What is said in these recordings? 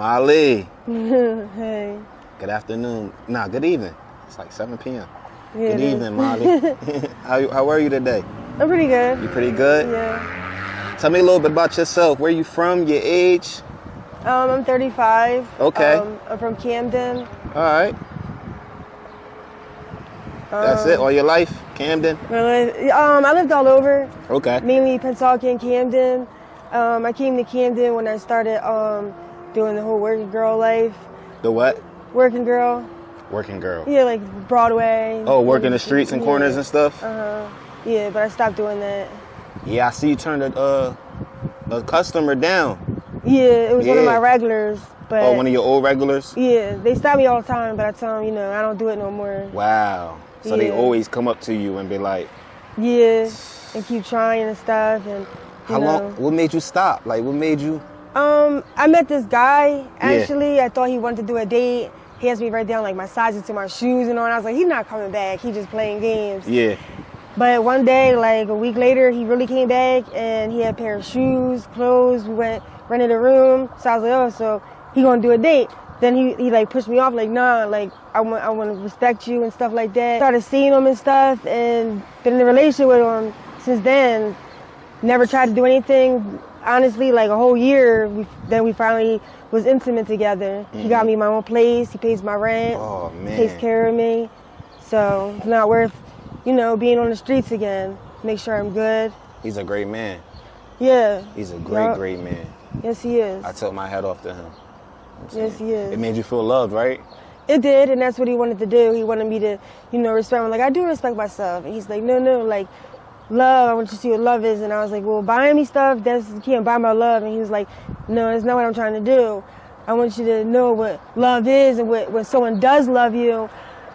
Molly. Hey. Good afternoon. Nah, good evening. It's like 7 p.m. Yeah, Good evening, Molly. How are you today? I'm pretty good. You pretty good? Yeah. Tell me a little bit about yourself. Where you from? Your age? I'm 35. Okay. I'm from Camden. All right. That's it? All your life? Camden? I lived all over. Okay. Mainly Pensacola and Camden. I came to Camden when I started doing the whole working girl life. The what? Working girl. Working girl. Yeah, like Broadway. Oh, working the streets and corners and stuff? Yeah, but I stopped doing that. Yeah, I see you turned a customer down. Yeah, it was one of my regulars. But Oh, one of your old regulars? yeah, they stop me all the time, but I tell them, I don't do it no more. Wow. So they Yeah. always come up to you and be like, Yeah, and keep trying and stuff. And how long? What made you stop? Like, what made you? I met this guy, actually. I thought he wanted to do a date. He asked me to write down, like, my sizes to my shoes and all. And I was like, he's not coming back. He's just playing games. Yeah. But one day, like, a week later, he really came back, and he had a pair of shoes, clothes. We rented a room. So I was like, oh, so he gonna do a date. Then he like, pushed me off, like, nah, like, I want to respect you and stuff like that. Started seeing him and stuff, and been in a relationship with him since then. Never tried to do anything. Honestly, like a whole year, then we finally was intimate together. He got me my own place. He pays my rent. Oh, man. Takes care of me. So it's not worth, being on the streets again. Make sure I'm good. He's a great man. Yeah. He's a great man. Yes, he is. I took my hat off to him. Yes, he is. It made you feel loved, right? It did, and that's what he wanted to do. He wanted me to, respect him. Like, I do respect myself. And he's like, no, like, love, I want you to see what love is. And I was like, well, buying me stuff, you can't buy my love. And he was like, no, that's not what I'm trying to do. I want you to know what love is, and when someone does love you,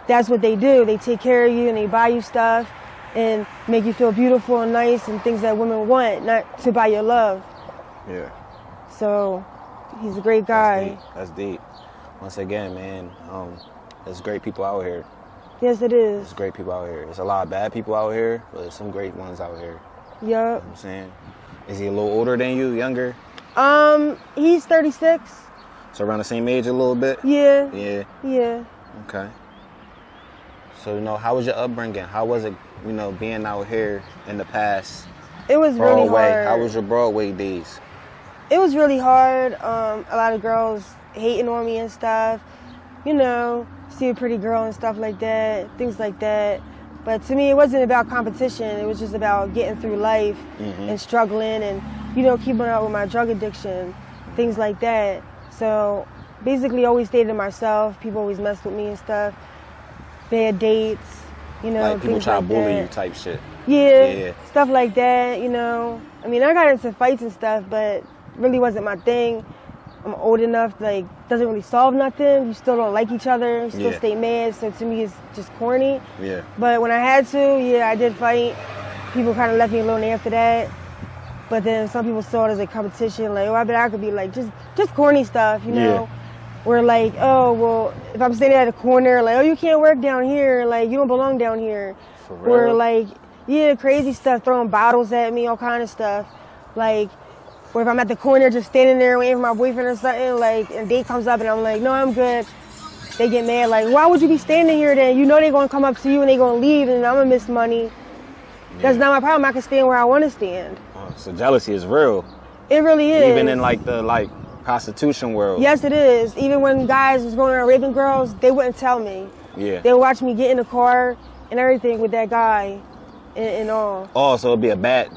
that's what they do. They take care of you and they buy you stuff and make you feel beautiful and nice and things that women want, not to buy your love. Yeah. So he's a great guy. That's deep. Once again, man, there's great people out here. Yes, it is. There's great people out here. There's a lot of bad people out here, but there's some great ones out here. Yup. You know what I'm saying? Is he a little older than you, younger? He's 36. So around the same age a little bit? Yeah. Yeah. Yeah. Okay. So, how was your upbringing? How was it, being out here in the past? It was really Broadway. hard. How was your Broadway days? It was really hard. A lot of girls hating on me and stuff. See a pretty girl and stuff like that, things like that. But to me, it wasn't about competition. It was just about getting through life and struggling and, keeping up with my drug addiction, things like that. So basically always stayed to myself. People always messed with me and stuff. Bad dates, like people things try to like bully that. you type shit. Yeah, stuff like that, I mean, I got into fights and stuff, but really wasn't my thing. I'm old enough, doesn't really solve nothing. You still don't like each other. You still stay mad. So to me, it's just corny. Yeah. But when I had to, I did fight. People kind of left me alone after that. But then some people saw it as a competition. Like, I bet I could be like, just corny stuff, Yeah. Where like, oh, well, if I'm standing at a corner, like, oh, you can't work down here. Like, you don't belong down here. For real? Or like, crazy stuff, throwing bottles at me, all kind of stuff. Like, or if I'm at the corner just standing there waiting for my boyfriend or something, like, and a date comes up and I'm like, no, I'm good. They get mad, like, why would you be standing here then? They're going to come up to you and they're going to leave and I'm going to miss money. Yeah. That's not my problem. I can stand where I want to stand. Oh, so jealousy is real. It really is. Even in, the prostitution world. Yes, it is. Even when guys was going around raping girls, they wouldn't tell me. Yeah. They would watch me get in the car and everything with that guy and all. Oh, so it'd be a bad...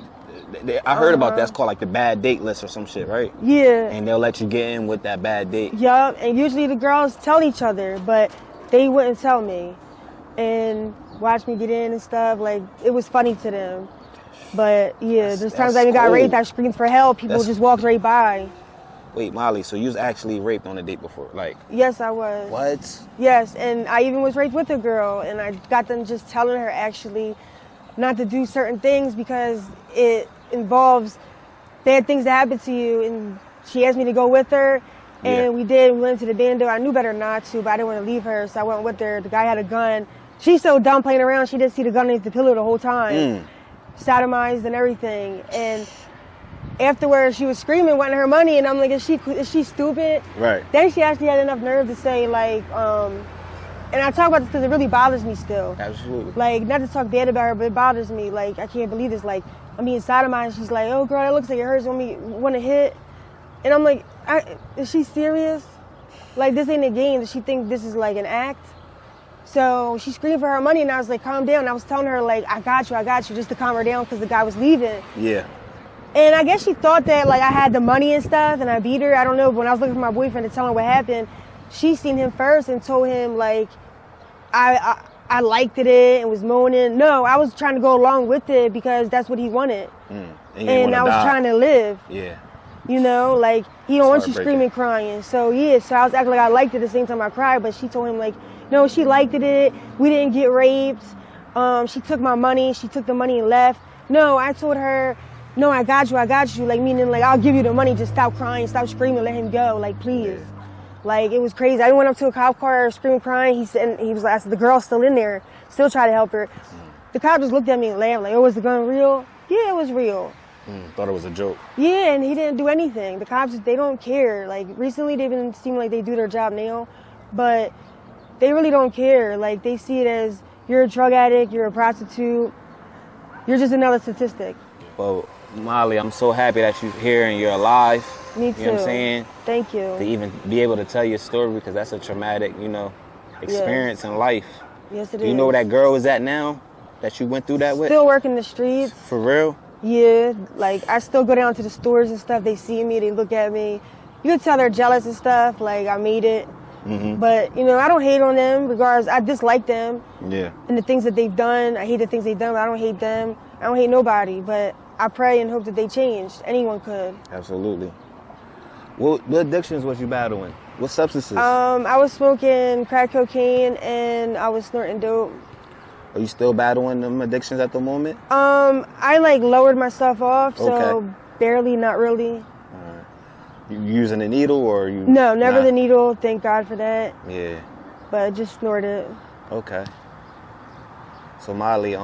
I heard about that. It's called the bad date list or some shit, right? Yeah. And they'll let you get in with that bad date. Yup. And usually the girls tell each other, but they wouldn't tell me. And watch me get in and stuff. Like, it was funny to them. But there's times I even got raped. I screamed for help. People just walked right by. Wait, Molly, so you was actually raped on a date before? Yes, I was. What? Yes, and I even was raped with a girl. And I got them just telling her actually not to do certain things because it involves bad things that happen to you. And she asked me to go with her, and we did. We went to the bando. I knew better not to, but I didn't want to leave her, so I went with her. The guy had a gun. She's so dumb playing around, she didn't see the gun underneath the pillow the whole time. Sodomized and everything. And afterwards she was screaming, wanting her money, and I'm like, is she stupid? Right. Then she actually had enough nerve to say like, and I talk about this because it really bothers me still. Absolutely. Like, not to talk bad about her, but it bothers me. Like, I can't believe this. Like, I'm being sodomized. She's like, oh, girl, it looks like it hurts when we want to hit. And I'm like, is she serious? Like, this ain't a game. Does she think this is like an act? So she screamed for her money, and I was like, calm down. And I was telling her, like, I got you, just to calm her down because the guy was leaving. Yeah. And I guess she thought that, like, I had the money and stuff, and I beat her. I don't know. But when I was looking for my boyfriend to tell him what happened, she seen him first and told him, like, I liked it and was moaning. No, I was trying to go along with it because that's what he wanted. And I was trying to live. Yeah. You know, like, he don't want you screaming, crying. So, yeah, so I was acting like I liked it at the same time I cried, but she told him, like, no, she liked it. We didn't get raped. She took my money. She took the money and left. No, I told her, no, I got you. Like, meaning, like, I'll give you the money. Just stop crying, stop screaming, let him go. Like, please. Yeah. Like, it was crazy. I went up to a cop car, screaming, crying. He was like, I said, the girl's still in there. Still try to help her. The cop just looked at me and laughed, like, oh, was the gun real? Yeah, it was real. Thought it was a joke. Yeah, and he didn't do anything. The cops, they don't care. Like, recently they've been seeming like they do their job now, but they really don't care. Like, they see it as, you're a drug addict, you're a prostitute, you're just another statistic. Well, Molly, I'm so happy that you're here and you're alive. Me too. You know what I'm saying? Thank you. To even be able to tell your story, because that's a traumatic, experience in life. Yes, it is. Do you know where that girl is at now that you went through that with? Still working the streets. For real? Yeah, like, I still go down to the stores and stuff. They see me, they look at me. You can tell they're jealous and stuff, like, I made it. But, I don't hate on them, regardless. I dislike them. Yeah. And the things that they've done. I hate the things they've done, but I don't hate them. I don't hate nobody, but I pray and hope that they change. Anyone could. Absolutely. What addictions was you battling? What substances? I was smoking crack cocaine and I was snorting dope. Are you still battling them addictions at the moment? I like lowered my stuff off, so Okay. barely, not really. You using a needle or you? No, never Nah. the needle. Thank God for that. Yeah. But just snorted. Okay. So Molly,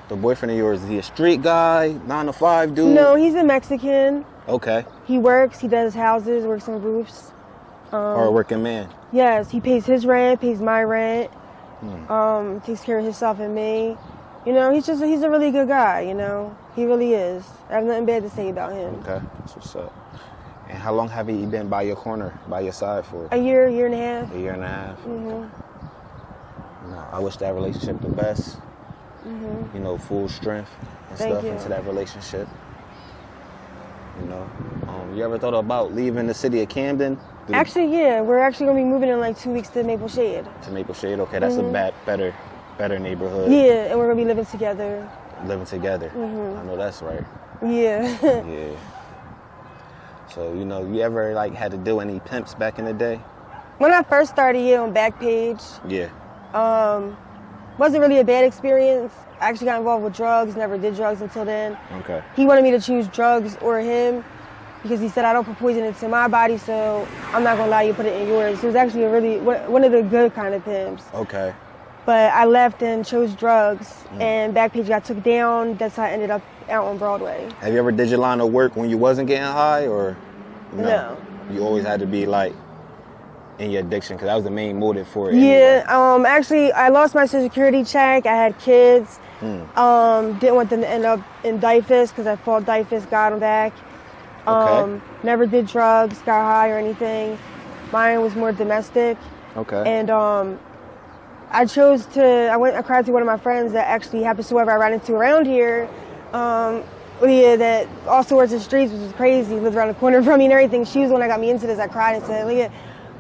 the boyfriend of yours, is he a street guy, 9 to 5 dude? No, he's a Mexican. Okay. He works. He does houses, works on roofs. Hard-working man. Yes, he pays his rent, pays my rent. Takes care of himself and me. He's a really good guy. He really is. I have nothing bad to say about him. Okay. That's what's up. And how long have you been by your corner, by your side for? A year and a half. A year and a half. Okay. No, I wish that relationship the best. Full strength and Thank stuff you. into that relationship. You ever thought about leaving the city of Camden? Actually, yeah, we're actually gonna be moving in like 2 weeks to Maple Shade. To Maple Shade, okay, that's a better neighborhood. Yeah, and we're gonna be living together. Living together. I know that's right. Yeah. Yeah. So you ever had to do any pimps back in the day? When I first started, on Backpage, Yeah. wasn't really a bad experience. I actually got involved with drugs, never did drugs until then. Okay. He wanted me to choose drugs or him because he said I don't put poison into my body, so I'm not gonna allow you to put it in yours. It was actually one of the good kind of pimps. Okay. But I left and chose drugs, and Backpage got took down. That's how I ended up out on Broadway. Have you ever did your line of work when you wasn't getting high, or No. You always had to be in your addiction, because that was the main motive for it. Yeah. Anyway. Actually, I lost my Social Security check. I had kids. Didn't want them to end up in DIFUS because I fought DIFUS, got them back. Okay. Never did drugs, got high or anything. Mine was more domestic. Okay. And I cried to one of my friends that actually happens to whoever I ran into around here. That also works the streets, which is crazy. Lived around the corner from me and everything. She was the one that got me into this. I cried and said, Leah,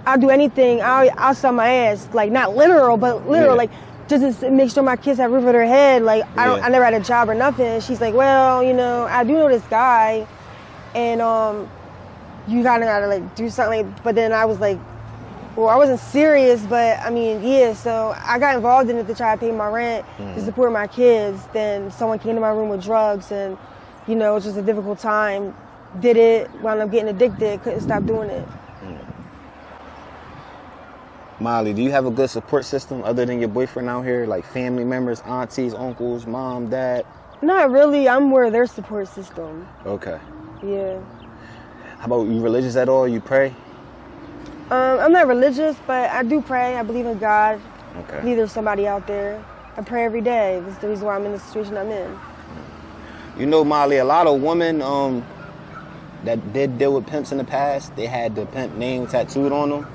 I'll do anything. I'll sell my ass. Like, not literal, but literal. Yeah. Like, just to make sure my kids have a roof over their head. Like, I never had a job or nothing. And she's like, well, I do know this guy. And you gotta do something. But then I was like, well, I wasn't serious, but I mean, yeah. So I got involved in it to try to pay my rent, to support my kids. Then someone came to my room with drugs, and it was just a difficult time. Did it, wound up getting addicted, couldn't stop doing it. Molly, do you have a good support system other than your boyfriend out here, like family members, aunties, uncles, mom, dad? Not really. I'm more their support system. Okay. Yeah. How about you religious at all? You pray? I'm not religious, but I do pray. I believe in God. Okay. I believe there's somebody out there. I pray every day. That's the reason why I'm in the situation I'm in. You know, Molly, a lot of women that did deal with pimps in the past, they had the pimp name tattooed on them.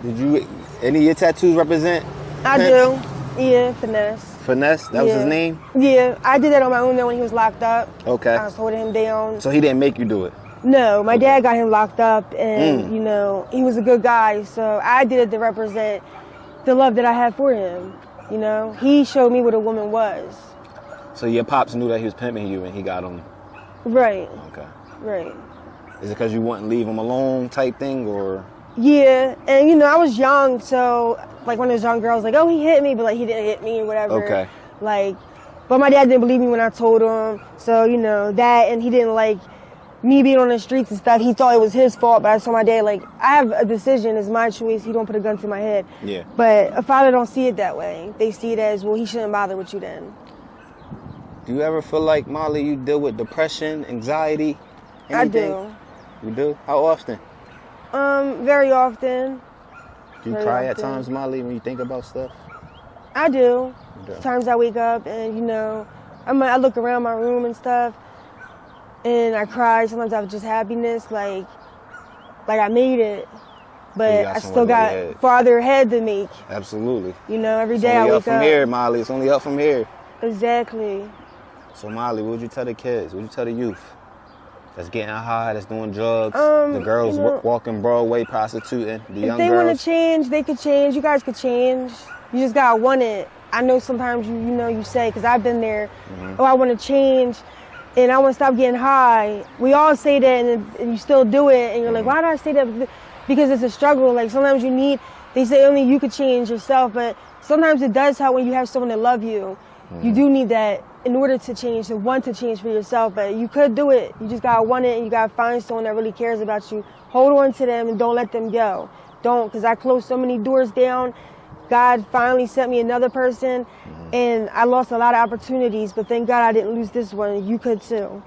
Did you, any of your tattoos represent I pimps? do. Yeah, Finesse. Finesse? That was his name? Yeah, I did that on my own though when he was locked up. Okay. I was holding him down. So he didn't make you do it? No, my dad got him locked up, and you know, he was a good guy, so I did it to represent the love that I had for him. You know, he showed me what a woman was. So your pops knew that he was pimping you and he got him? Right. Okay. Right. Is it because you wouldn't leave him alone type thing, or? Yeah, and you know, I was young, so like when I was young, girls like, oh, he hit me, but like he didn't hit me or whatever. Okay. Like, but my dad didn't believe me when I told him, so you know that, and he didn't like me being on the streets and stuff. He thought it was his fault, but I told my dad, like, I have a decision, it's my choice. He don't put a gun to my head. Yeah. But a father don't see it that way. They see it as, well, he shouldn't bother with you then. Do you ever feel like, Molly, you deal with depression, anxiety, anything? I do. You do? How often? Very often. Do you Very cry at often. times, Molly, when you think about stuff? I do. You do. Sometimes I wake up and, you know, I look around my room and stuff and I cry. Sometimes I have just happiness, like I made it, but got I somewhere still to got lay head. farther ahead to make. Absolutely. You know, every It's day I only wake up from here, Molly. It's only up from here. Exactly. So, Molly, what would you tell the kids? What would you tell the youth that's getting high, that's doing drugs, the girls you know, walking Broadway, prostituting, the young If they want girls? to change, they could change. You guys could change. You just gotta want it. I know sometimes you say, because I've been there, oh, I want to change and I want to stop getting high. We all say that and you still do it and you're like, why did I say that? Because it's a struggle. Like sometimes they say only you could change yourself, but sometimes it does help when you have someone that love you. You do need that in order to change, to want to change for yourself, but you could do it. You just gotta want it and you gotta find someone that really cares about you. Hold on to them and don't let them go. Don't, because I closed so many doors down. God finally sent me another person and I lost a lot of opportunities, but thank God I didn't lose this one. You could too.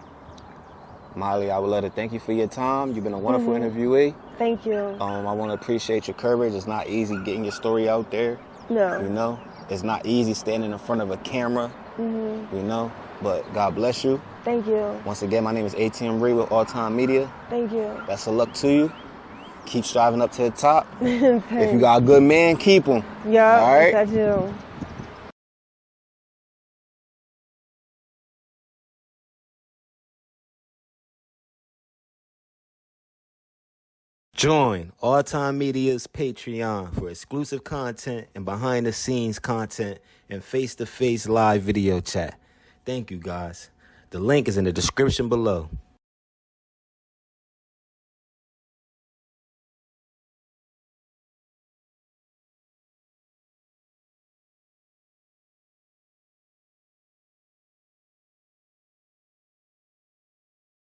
Molly, I would love to thank you for your time. You've been a wonderful interviewee. Thank you. I want to appreciate your courage. It's not easy getting your story out there. No. You know, it's not easy standing in front of a camera. You know, but God bless you. Thank you. Once again, my name is ATM Ree with All Time Media. Thank you. Best of luck to you. Keep striving up to the top. Thanks. If you got a good man, keep him. Yeah, all right? I do. Join All Time Media's Patreon for exclusive content and behind-the-scenes content and face-to-face live video chat. Thank you, guys. The link is in the description below.